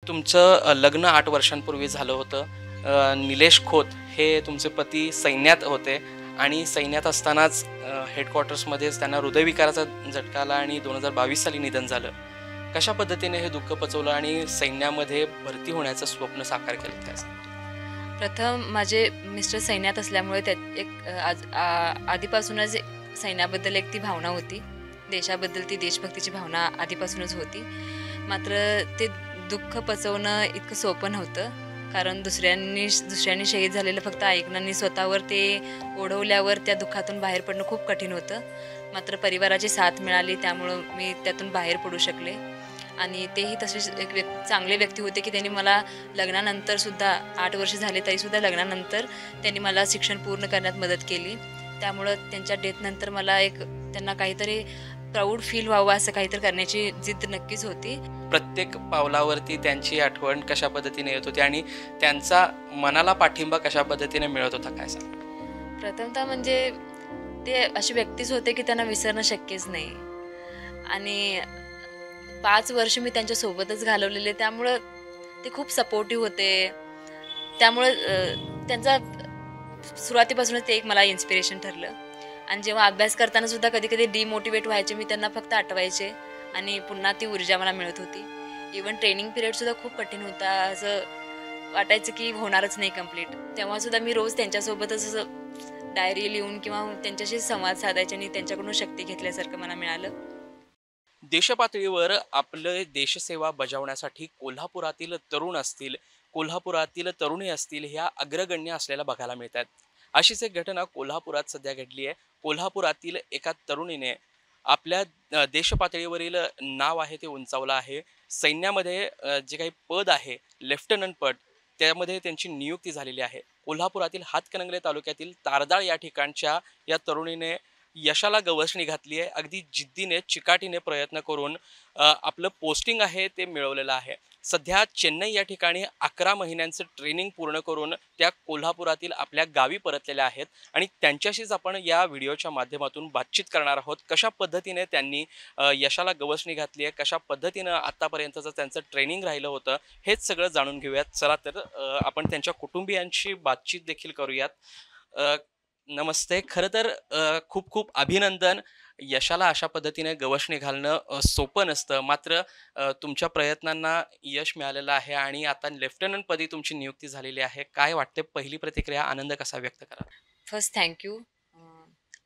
तुमचं लग्न 8 वर्षांपूर्वी झालं होतं. निलेश खोत हे तुमचे पती सैन्यात होते आणि सैन्यात असतानाच हेडक्वार्टर्समध्येच त्यांना हृदयविकाराचा झटका आला आणि 2022 साली निधन झालं. कशा पद्धतीने हे दुःख पचवलं आणि सैन्यामध्ये भरती होण्याचं स्वप्न साकार केलं त्याचं? प्रथम माझे मिस्टर सैन्यात असल्यामुळे त्यात आधीपासूनच सैन्याबद्दल एक ती भावना होती. देशाबद्दल ती देशभक्तीची भावना आधीपासूनच होती. मात्र ते दुःख पचवणं इतकं सोपं नव्हतं, कारण दुसऱ्यांनी शहीद झालेलं फक्त ऐकणं आणि स्वतःवर ते ओढवल्यावर त्या दुःखातून बाहेर पडणं खूप कठीण होतं. मात्र परिवाराची साथ मिळाली, त्यामुळं मी त्यातून बाहेर पडू शकले. आणि तेही तसेच एक चांगले व्यक्ती होते की त्यांनी मला लग्नानंतरसुद्धा 8 वर्ष झाले तरीसुद्धा लग्नानंतर त्यांनी मला शिक्षण पूर्ण करण्यात मदत केली. त्यामुळं त्यांच्या डेथनंतर मला त्यांना काहीतरी प्राऊड फील व्हावं असं काहीतरी करण्याची जिद्द नक्कीच होती. प्रत्येक पावलावरती त्यांची आठवण कशा पद्धतीने येत होती आणि त्यांचा मनाला पाठिंबा कशा पद्धतीने मिळत होता, काय सांग? प्रथमतः म्हणजे ते असे व्यक्तीच होते की त्यांना विसरणं शक्यच नाही. आणि 5 वर्ष मी त्यांच्यासोबतच घालवलेले, त्यामुळं ते खूप सपोर्टिव्ह होते. त्यामुळं त्यांचा सुरुवातीपासूनच ते एक मला इन्स्पिरेशन ठरलं. आणि जेव्हा अभ्यास करताना सुद्धा कधी कधी डिमोटिवेट व्हायचे, मी त्यांना फक्त आठवायचे आणि पुन्हा ती ऊर्जा मला मिळत होती. इवन ट्रेनिंग पिरियडसुद्धा खूप कठीण होता, असं वाटायचं की होणारच नाही कंप्लीट. तेव्हासुद्धा मी रोज त्यांच्यासोबतच असं डायरी लिहून किंवा त्यांच्याशी संवाद साधायचे आणि त्यांच्याकडून शक्ती घेतल्यासारखं मला मिळालं. देशपातळीवर आपले देशसेवा बजावण्यासाठी कोल्हापुरातील तरुण असतील, कोल्हापुरातील तरुणी असतील, ह्या अग्रगण्य असलेल्या बघायला मिळतात. अशीच एक घटना कोल्हापुरात सध्या घडली आहे. कोल्हापुरातील एका तरुणीने आपल्या देशपातळीवरील नाव आहे ते उंचावलं आहे. सैन्यामध्ये जे काही पद आहे, लेफ्टनंट पद, त्यामध्ये त्यांची नियुक्ती झालेली आहे. कोल्हापुरातील हातकणंगले तालुक्यातील तारदाळ या ठिकाणच्या या तरुणीने यशाला गवसणी घातली आहे. अगदी जिद्दीने चिकाटीने प्रयत्न करून आपलं पोस्टिंग आहे ते मिळवलेलं आहे. सध्या चेन्नई या ठिकाणी 11 महिन्यांचं ट्रेनिंग पूर्ण करून त्या कोल्हापुरातील आपल्या गावी परतलेल्या आहेत आणि त्यांच्याशीच आपण या व्हिडिओच्या माध्यमातून बातचीत करणार आहोत. कशा पद्धतीने त्यांनी यशाला गवसणी घातली आहे, कशा पद्धतीनं आत्तापर्यंतचं त्यांचं ट्रेनिंग राहिलं होतं, हेच सगळं जाणून घेऊयात. चला तर आपण त्यांच्या कुटुंबियांशी बातचीत देखील करूयात. नमस्ते. खरं तर खूप खूप अभिनंदन. यशाला अशा पद्धतीने गवसणी घालणं सोपं नसतं. मात्र तुमच्या प्रयत्नांना यश मिळालेलं आहे आणि आता लेफ्टनंट पदी तुमची नियुक्ती झालेली आहे. काय वाटते, पहिली प्रतिक्रिया, आनंद कसा व्यक्त करा? First thank you.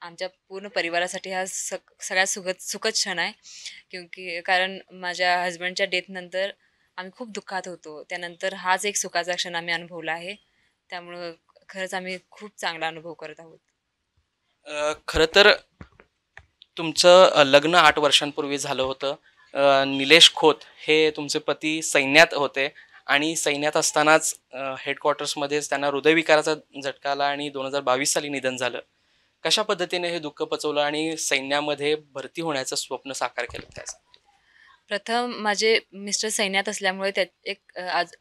आमच्या पूर्ण परिवारासाठी हा सगळ्यात सुखद क्षण आहे, कारण माझ्या हजबंडच्या डेथनंतर आम्ही खूप दुःखात होतो. त्यानंतर हाच एक सुखाचा क्षण आम्ही अनुभवला आहे. त्यामुळं खरंच आम्ही खूप चांगला अनुभव करत आहोत. खरं तर तुमचं लग्न 8 वर्षांपूर्वी झालं होतं. निलेश खोत हे तुमचे पती सैन्यात होते आणि सैन्यात असतानाच हेडक्वार्टर्समध्येच त्यांना हृदयविकाराचा झटका आला आणि 2022 साली निधन झालं. कशा पद्धतीने हे दुःख पचवलं आणि सैन्यामध्ये भरती होण्याचं स्वप्न साकार केलं त्याचं? प्रथम माझे मिस्टर सैन्यात असल्यामुळे त्यात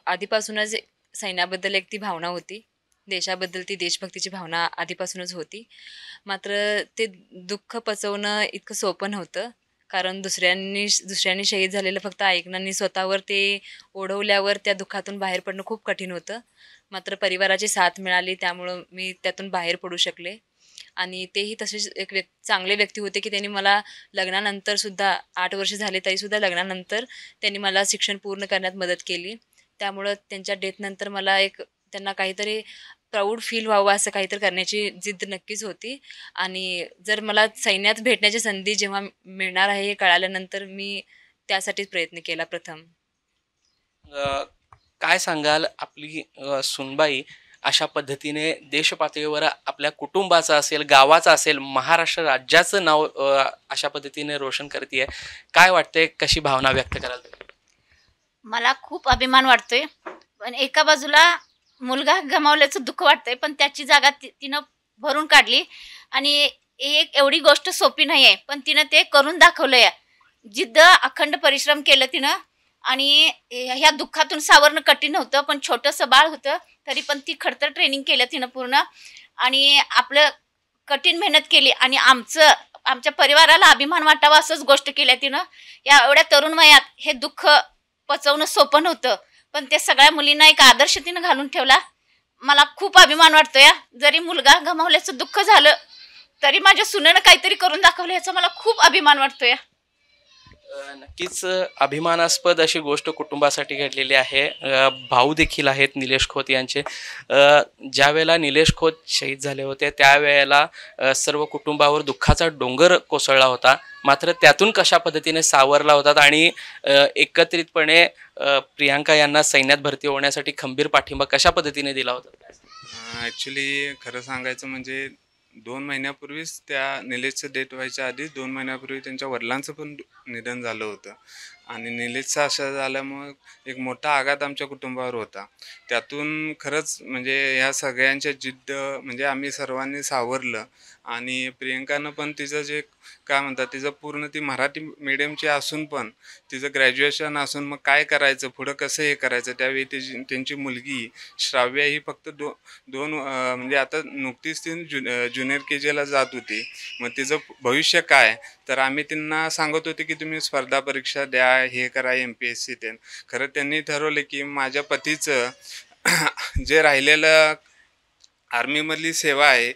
आधीपासूनच सैन्याबद्दल एक ती भावना होती. देशाबद्दल ती देशभक्तीची भावना आधीपासूनच होती. मात्र ते दुःख पचवणं इतकं सोपं नव्हतं, कारण दुसऱ्यांनी शहीद झालेलं फक्त ऐकणं आणि स्वतःवर ते ओढवल्यावर त्या दुःखातून बाहेर पडणं खूप कठीण होतं. मात्र परिवाराची साथ मिळाली, त्यामुळं मी त्यातून बाहेर पडू शकले. आणि तेही तसेच एक चांगले व्यक्ती होते की त्यांनी मला लग्नानंतरसुद्धा 8 वर्ष झाले तरीसुद्धा लग्नानंतर त्यांनी मला शिक्षण पूर्ण करण्यात मदत केली. त्यामुळं त्यांच्या डेथनंतर मला त्यांना काहीतरी प्राऊड फील व्हावं असं काहीतरी करण्याची जिद्द नक्कीच होती. आणि जर मला सैन्यात भेटण्याची संधी जेव्हा मिळणार आहे हे कळाल्यानंतर मी त्यासाठीच प्रयत्न केला प्रथम. काय सांगाल, आपली सुनबाई अशा पद्धतीने देशपातळीवर आपल्या कुटुंबाचं असेल, गावाचं असेल, महाराष्ट्र राज्याचं नाव अशा पद्धतीने रोशन करते, काय वाटतंय, कशी भावना व्यक्त कराल? मला खूप अभिमान वाटतोय, पण एका बाजूला मुलगा गमावल्याचं दुःख वाटतंय, पण त्याची जागा तिनं भरून काढली. आणि एक एवढी गोष्ट सोपी नाही आहे, पण तिनं ते करून दाखवलंय. जिद्द, अखंड परिश्रम केलं तिनं. आणि ह्या दुःखातून सावरणं कठीण होतं, पण छोटंसं बाळ होतं तरी पण ती खडतर ट्रेनिंग केलं तिनं पूर्ण. आणि आपलं कठीण मेहनत केली आणि आमच्या परिवाराला अभिमान वाटावा असंच गोष्ट केल्या तिनं. या एवढ्या तरुण वयात हे दुःख पचवणं सोपं नव्हतं, पण ते सगळ्या मुलींना एक आदर्श तिनं घालून ठेवला. मला खूप अभिमान वाटतो या. जरी मुलगा गमावल्याचं दुःख झालं तरी माझ्या सुनेनं काहीतरी करून दाखवलं, याचा मला खूप अभिमान वाटतो या. नक्कीच अभिमानास्पद अशी गोष्ट कुटुंबासाठी घडलेली आहे. भाऊ देखील आहेत निलेश खोत यांचे. ज्या वेळेला निलेश खोत शहीद झाले होते त्यावेळेला सर्व कुटुंबावर दुःखाचा डोंगर कोसळला होता. मात्र त्यातून कशा पद्धतीने सावरला होतात आणि एकत्रितपणे प्रियांका यांना सैन्यात भरती होण्यासाठी खंबीर पाठिंबा कशा पद्धतीने दिला होता? ॲक्च्युली खरं सांगायचं म्हणजे 2 महिन्यापूर्वीच त्या निलेशचं डेथ व्हायच्या आधी 2 महिन्यापूर्वी त्यांच्या वडिलांचं पण निधन झालं होतं आणि निलेशचं असं झाल्यामुळं एक मोठा आघात आमच्या कुटुंबावर होता. त्यातून खरंच म्हणजे ह्या सगळ्यांच्या जिद्द म्हणजे आम्ही सर्वांनी सावरलं आणि प्रियंकानं पण तिचं जे काय म्हणतात तिचं पूर्ण ती मराठी मीडियमची असून पण तिचं ग्रॅज्युएशन असून मग काय करायचं पुढं कसं हे करायचं त्यावेळी त्यांची मुलगी श्राव्या ही फक्त दोन म्हणजे आता नुकतीच ती ज्युनियर KGला जात होती. मग तिचं भविष्य काय तर आम्ही त्यांना सांगत होते की तुम्ही स्पर्धा परीक्षा द्या हे करा MPSC ते. खरं त्यांनी ठरवलं की माझ्या पतीचं जे राहिलेलं आर्मीमधली सेवा आहे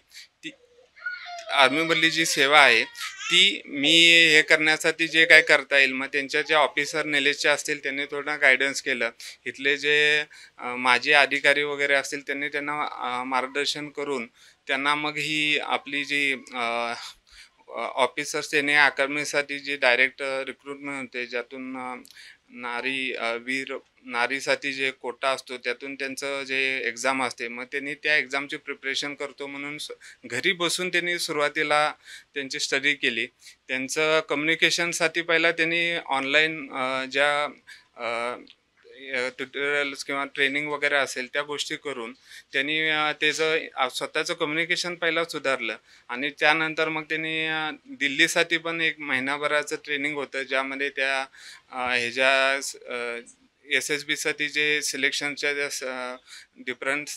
आर्मीमधली जी सेवा आहे ती मी हे करण्यासाठी जे काय करता येईल मग त्यांच्या जे ऑफिसर निलेशचे असतील त्यांनी थोडं गायडन्स केलं. इथले जे माझे अधिकारी वगैरे असतील त्यांनी त्यांना मार्गदर्शन करून त्यांना मग ही आपली जी ऑफिसर्स त्यांनी अकादमीसाठी जी डायरेक्ट रिक्रुटमेंट होते ज्यातून वीर नारीसाठी जे कोटा असतो त्यातून त्यांचं जे एक्झाम असते मग त्यांनी त्या एक्झामची प्रिपरेशन करतो म्हणून घरी बसून त्यांनी सुरुवातीला त्यांची स्टडी केली. त्यांचं कम्युनिकेशनसाठी पहिला त्यांनी ऑनलाईन ज्या ट्युटोरियल्स किंवा ट्रेनिंग वगैरे असेल त्या गोष्टी करून त्यांनी त्याचं स्वतःचं कम्युनिकेशन पहिला सुधारलं आणि त्यानंतर मग त्यांनी दिल्लीसाठी पण एक महिनाभराचं ट्रेनिंग होतं ज्यामध्ये त्या ह्याच्या SSBसाठी जे सिलेक्शनच्या ज्या डिफरंट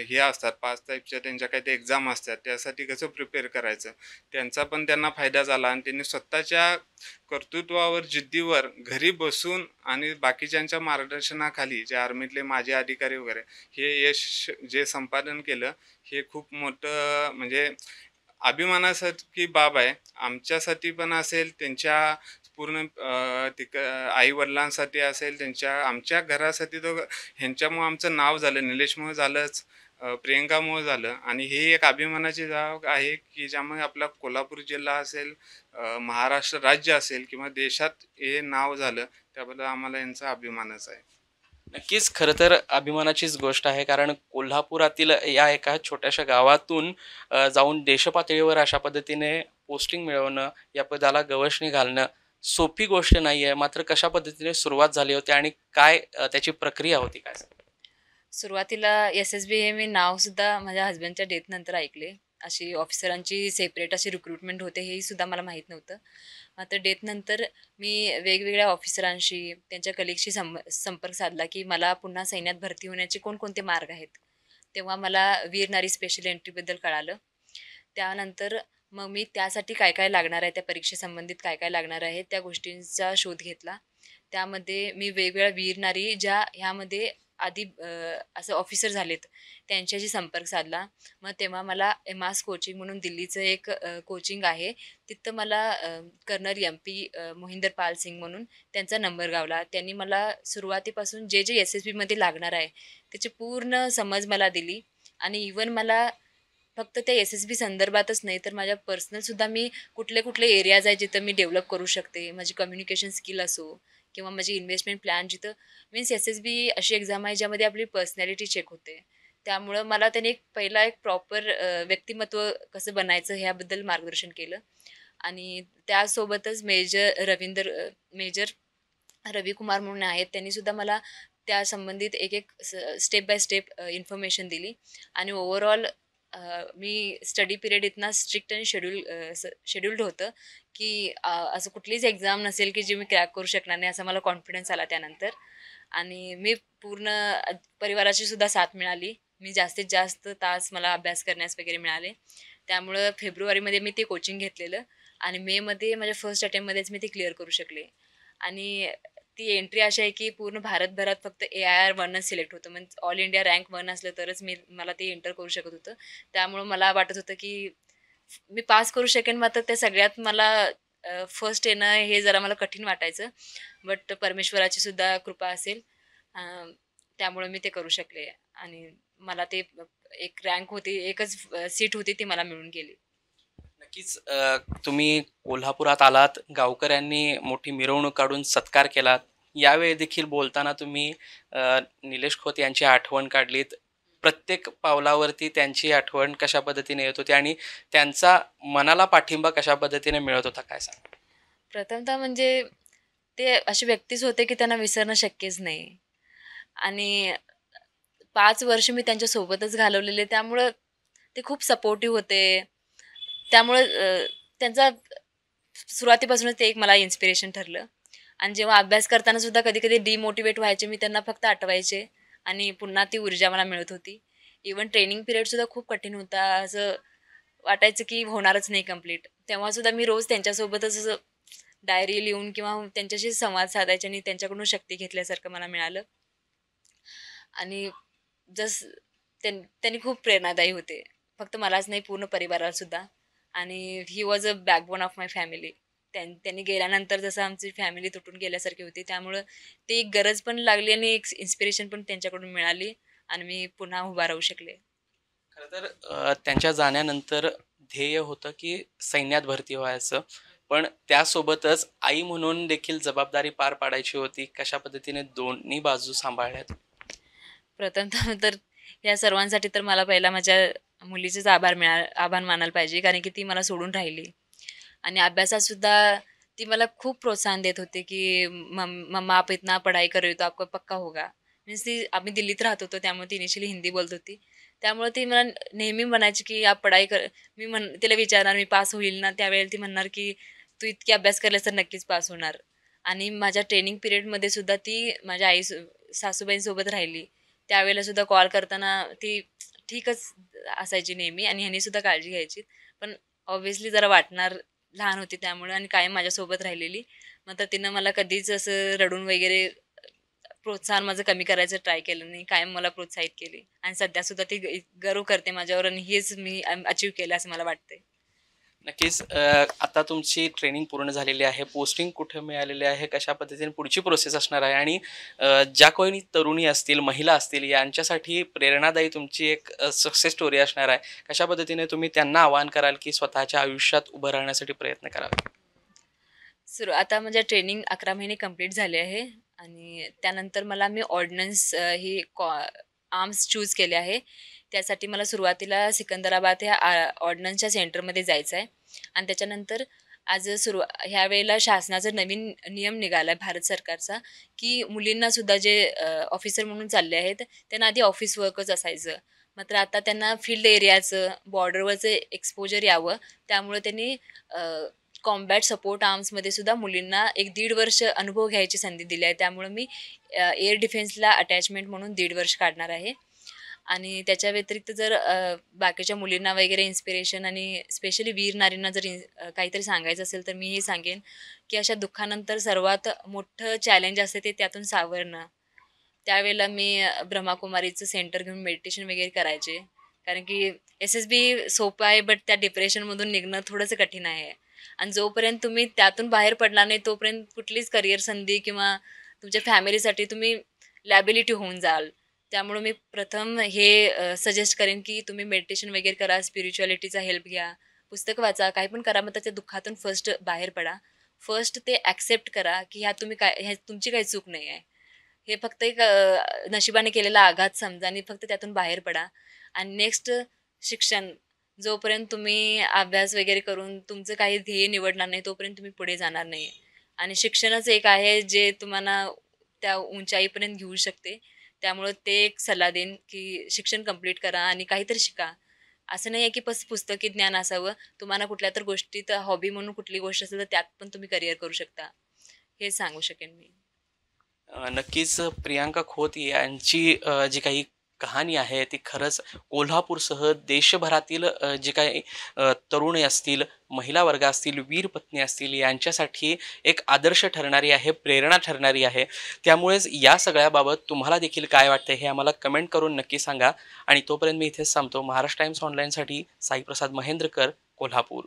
हे असतात 5 टाईपच्या त्यांच्या काही ते एक्झाम असतात त्यासाठी कसं प्रिपेअर करायचं त्यांचा पण त्यांना फायदा झाला आणि त्यांनी स्वतःच्या कर्तृत्वावर जिद्दीवर घरी बसून आणि बाकीच्यांच्या मार्गदर्शनाखाली जे आर्मीतले माझे अधिकारी वगैरे हे यश जे संपादन केलं हे खूप मोठं म्हणजे अभिमानासारखी बाब आहे. आमच्यासाठी पण असेल त्यांच्या पूर्ण आई वडिलांसाठी असेल आमच्या घरासाठी तर ह्यांच्यामुळं आमचं नाव झालं निलेशमुळे झालंच प्रियंकामुळे झालं आणि ही एक अभिमानाची जाग आहे की ज्यामुळे आपला कोल्हापूर जिल्हा असेल महाराष्ट्र राज्य असेल किंवा देशात हे नाव झालं त्याबद्दल आम्हाला यांचा अभिमानच आहे. नक्कीच खरं तर अभिमानाचीच गोष्ट आहे कारण कोल्हापुरातील या एका छोट्याशा गावातून जाऊन देशपातळीवर अशा पद्धतीने पोस्टिंग मिळवणं या पदाला गवसणी घालणं सोपी गोष्ट नाही आहे. मात्र कशा पद्धतीने सुरुवात झाली होती आणि काय त्याची प्रक्रिया होती काय? सुरुवातीला SSB हे मी नावसुद्धा माझ्या हस्बंडच्या डेथनंतर ऐकले. अशी ऑफिसरांची सेपरेट अशी रिक्रुटमेंट होते हेही सुद्धा मला माहीत नव्हतं. मात्र डेथनंतर मी वेगवेगळ्या ऑफिसरांशी त्यांच्या कलिगशी संपर्क साधला की मला पुन्हा सैन्यात भरती होण्याचे कोणकोणते मार्ग आहेत. तेव्हा मला वीर नारी स्पेशल एंट्रीबद्दल कळालं. त्यानंतर मग मी त्यासाठी काय काय लागणार आहे त्या परीक्षेसंबंधित काय काय लागणार आहे त्या गोष्टींचा शोध घेतला. त्यामध्ये मी वेगवेगळ्या वीर नारी ज्या ह्यामध्ये आधी असं ऑफिसर झालेत त्यांच्याशी संपर्क साधला. मग तेव्हा मला एमास कोचिंग म्हणून दिल्लीचं एक कोचिंग आहे तिथं मला कर्नल MP मोहिंदर पाल सिंग म्हणून त्यांचा नंबर गावला. त्यांनी मला सुरुवातीपासून जे जे SSBमध्ये लागणार आहे त्याची पूर्ण समज मला दिली आणि इवन मला फक्त त्या SSB संदर्भातच नाही तर माझ्या पर्सनलसुद्धा मी कुठले कुठले एरियाज आहे जिथं मी डेव्हलप करू शकते माझी कम्युनिकेशन स्किल असो किंवा माझी इन्व्हेस्टमेंट प्लॅन जिथं मीन्स SSB अशी एक्झाम आहे ज्यामध्ये आपली पर्सनॅलिटी चेक होते. त्यामुळं मला त्याने पहिला एक प्रॉपर व्यक्तिमत्व कसं बनायचं ह्याबद्दल मार्गदर्शन केलं आणि त्यासोबतच मेजर रविकुमार म्हणून आहेत त्यांनीसुद्धा मला त्या संबंधित एक एक स्टेप बाय स्टेप इन्फॉर्मेशन दिली आणि ओव्हरऑल मी स्टडी पिरियड इतना स्ट्रिक्ट आणि शेड्यूल्ड होतं की असं कुठलीच एक्झाम नसेल की जी मी क्रॅक करू शकणार नाही असा मला कॉन्फिडन्स आला त्यानंतर. आणि मी पूर्ण परिवाराची सुद्धा साथ मिळाली. मी जास्तीत जास्त तास मला अभ्यास करण्यास वगैरे मिळाले. त्यामुळं फेब्रुवारीमध्ये मी ते कोचिंग घेतलेलं आणि मेमध्ये माझ्या फर्स्ट अटेम्प्टमध्येच मी ते क्लिअर करू शकले. आणि ती एंट्री अशी आहे की पूर्ण भारतभरात फक्त AIR-1च सिलेक्ट होतं. म्हणजे ऑल इंडिया रँक 1 असलं तरच मला ते एंटर करू शकत होतं. त्यामुळं मला वाटत होतं की मी पास करू शकेन, मात्र त्या सगळ्यात मला फर्स्ट येणं हे जरा मला कठीण वाटायचं. बट परमेश्वराची सुद्धा कृपा असेल. अ, त्यामुळे मी ते करू शकले आणि मला ते एक रँक होती, एकच सीट होती ती मला मिळून गेली. नक्कीच तुम्ही कोल्हापुरात आलात, गावकऱ्यांनी मोठी मिरवणूक काढून सत्कार केलात. यावेळी देखील बोलताना तुम्ही निलेश खोत यांची आठवण काढलीत. प्रत्येक पावलावरती त्यांची आठवण कशा पद्धतीने येत होती आणि त्यांचा मनाला पाठिंबा कशा पद्धतीने मिळत होता, काय सांग? प्रथमतः म्हणजे ते असे व्यक्तीच होते की त्यांना विसरणं शक्यच नाही. आणि 5 वर्ष मी त्यांच्यासोबतच घालवलेले, त्यामुळं ते खूप सपोर्टिव्ह होते. त्यामुळं त्यांचा सुरुवातीपासूनच ते एक मला इन्स्पिरेशन ठरलं. आणि जेव्हा अभ्यास करताना सुद्धा कधी-कधी डिमोटिवेट व्हायचे, मी त्यांना फक्त आठवायचे आणि पुन्हा ती ऊर्जा मला मिळत होती. इव्हन ट्रेनिंग पिरियडसुद्धा खूप कठीण होता. असं वाटायचं की होणारच नाही कंप्लीट. तेव्हासुद्धा मी रोज त्यांच्यासोबतच असं डायरी लिहून किंवा त्यांच्याशी संवाद साधायचे आणि त्यांच्याकडून शक्ती घेतल्यासारखं मला मिळालं. आणि जस त्यांनी खूप प्रेरणादायी होते. फक्त मलाच नाही, पूर्ण परिवाराला सुद्धा. आणि he was a backbone of my family. त्यांनी गेल्यानंतर जसं आमची फॅमिली तुटून गेल्यासारखी होती, त्यामुळं ती एक गरज पण लागली आणि एक इन्स्पिरेशन पण त्यांच्याकडून मिळाली आणि मी पुन्हा उभा राहू शकले. खरं तर त्यांच्या जाण्यानंतर ध्येय होतं की सैन्यात भरती व्हायचं. पण त्यासोबतच आई म्हणून देखील जबाबदारी पार पाडायची होती. कशा पद्धतीने दोन्ही बाजू सांभाळल्यात? प्रथमतः तर या सर्वांसाठी तर मला पहिला माझ्या मुलीचेच आभार मानायला पाहिजे, कारण की ती मला सोडून राहिली. आणि अभ्यासात सुद्धा ती मला खूप प्रोत्साहन देत होते की मम्मा आप इतना पढ़ाई कर रहे हो तो आपको पक्का होगा. मीन्स ती, आम्ही दिल्लीत राहत होतो त्यामुळे ती इनिशियली हिंदी बोलत होती. त्यामुळे ती मला नेहमी म्हणायची की आप पढ़ाई कर. तिला विचारणार मी पास होईल ना, त्यावेळेला ती म्हणणार की तू इतकी अभ्यास केलास तर नक्कीच पास होणार. आणि माझ्या ट्रेनिंग पिरियडमध्ये सुद्धा ती माझ्या सासूबाईंसोबत राहिली. त्यावेळेला सुद्धा कॉल करताना ती ठीकच असायची नेहमी आणि ह्यांनी सुद्धा काळजी घ्यायची. पण ऑब्व्हियसली जरा वाटणार, लहान होती त्यामुळे, आणि कायम माझ्यासोबत राहिलेली. मात्र तिनं मला कधीच असं रडून वगैरे प्रोत्साहन माझं कमी करायचं ट्राय केलं नाही. कायम मला प्रोत्साहित केली आणि सध्या सुद्धा ती गर्व करते माझ्यावर आणि हेच मी अचीव केलं असं मला वाटतंय. नक्कीच आता तुमची ट्रेनिंग पूर्ण झालेली आहे. पोस्टिंग कुठे मिळालेली आहे? कशा पद्धतीने पुढची प्रोसेस असणार आहे? आणि ज्या कोणी तरुणी असतील, महिला असतील, यांच्यासाठी प्रेरणादायी तुमची एक सक्सेस स्टोरी असणार आहे. कशा पद्धतीने तुम्ही त्यांना आवाहन कराल की स्वतःच्या आयुष्यात उभं राहण्यासाठी प्रयत्न करावे? आता म्हणजे ट्रेनिंग 11 महिने कंप्लीट झाले आहे आणि त्यानंतर मी ऑर्डिनन्स ही आर्म्स चूज केले आहे. त्यासाठी मला सुरुवातीला सिकंदराबाद ह्या ऑर्डिनन्सच्या सेंटरमध्ये जायचं आहे. आणि त्याच्यानंतर ह्या वेळेला शासनाचा नवीन नियम निघाला आहे भारत सरकारचा, की मुलींना सुद्धा जे ऑफिसर म्हणून चालले आहेत त्यांना आधी ऑफिस वर्कच असायचं. मात्र आता त्यांना फील्ड एरियाचं, बॉर्डरवरचं एक्सपोजर यावं, त्यामुळे त्यांनी कॉम्बॅट सपोर्ट आर्म्समध्ये सुद्धा मुलींना 1-1.5 वर्ष अनुभव घ्यायची संधी दिली आहे. त्यामुळे मी एअर डिफेन्सला अटॅचमेंट म्हणून 1.5 वर्ष काढणार आहे. आणि त्याच्या व्यतिरिक्त जर बाकीच्या मुलींना वगैरे इन्स्पिरेशन आणि स्पेशली वीर नारींना जर काहीतरी सांगायचं असेल तर मी हे सांगेन की अशा दुःखानंतर सर्वात मोठं चॅलेंज असते ते त्यातून सावरणं. त्यावेळेला मी ब्रह्माकुमारीचं सेंटर घेऊन मेडिटेशन वगैरे करायचे, कारण की SSB सोपं आहे बट त्या डिप्रेशनमधून निघणं थोडंसं कठीण आहे. आणि जोपर्यंत तुम्ही त्यातून बाहेर पडला नाही तोपर्यंत कुठलीच करिअर संधी किंवा तुमच्या फॅमिलीसाठी तुम्ही लॅबिलिटी होऊन जाल. त्यामुळे मी प्रथम हे सजेस्ट करेन की तुम्ही मेडिटेशन वगैरे करा, स्पिरिच्युअलिटीचा हेल्प घ्या, पुस्तक वाचा, काही पण करा, मग त्याच्या दुःखातून फर्स्ट बाहेर पडा. फर्स्ट ते ॲक्सेप्ट करा की ह्या तुमची काही चूक नाही आहे. हे फक्त एक नशिबाने केलेला आघात समजा आणि फक्त त्यातून बाहेर पडा. आणि नेक्स्ट शिक्षण. जोपर्यंत तुम्ही अभ्यास वगैरे करून तुमचं काही ध्येय निवडणार नाही तोपर्यंत तुम्ही पुढे जाणार नाही. आणि शिक्षणच एक आहे जे तुम्हाला त्या उंचाईपर्यंत घेऊ शकते. त्यामुळं ते एक सल्ला देईन की शिक्षण कंप्लीट करा आणि काहीतरी शिका. असं नाही आहे की पुस्तकी ज्ञान असावं. तुम्हाला कुठल्या तर गोष्टीत हॉबी म्हणून कुठली गोष्ट असेल तर त्यात पण तुम्ही करिअर करू शकता. हे सांगू शकेन मी. नक्कीच प्रियांका खोत यांची जी काही कहाणी आहे ती खरंच कोल्हापूरसह देशभरातील जे काही तरुणी असतील, महिला वर्ग असतील, वीर पत्नी असतील यांच्यासाठी एक आदर्श ठरणारी आहे, प्रेरणा ठरणारी आहे. त्यामुळेच या सगळ्याबाबत तुम्हाला देखील काय वाटतं हे आम्हाला कमेंट करून नक्की सांगा. आणि तोपर्यंत मी इथेच थांबतो. महाराष्ट्र टाइम्स ऑनलाईनसाठी साईप्रसाद महेंद्रकर, कोल्हापूर.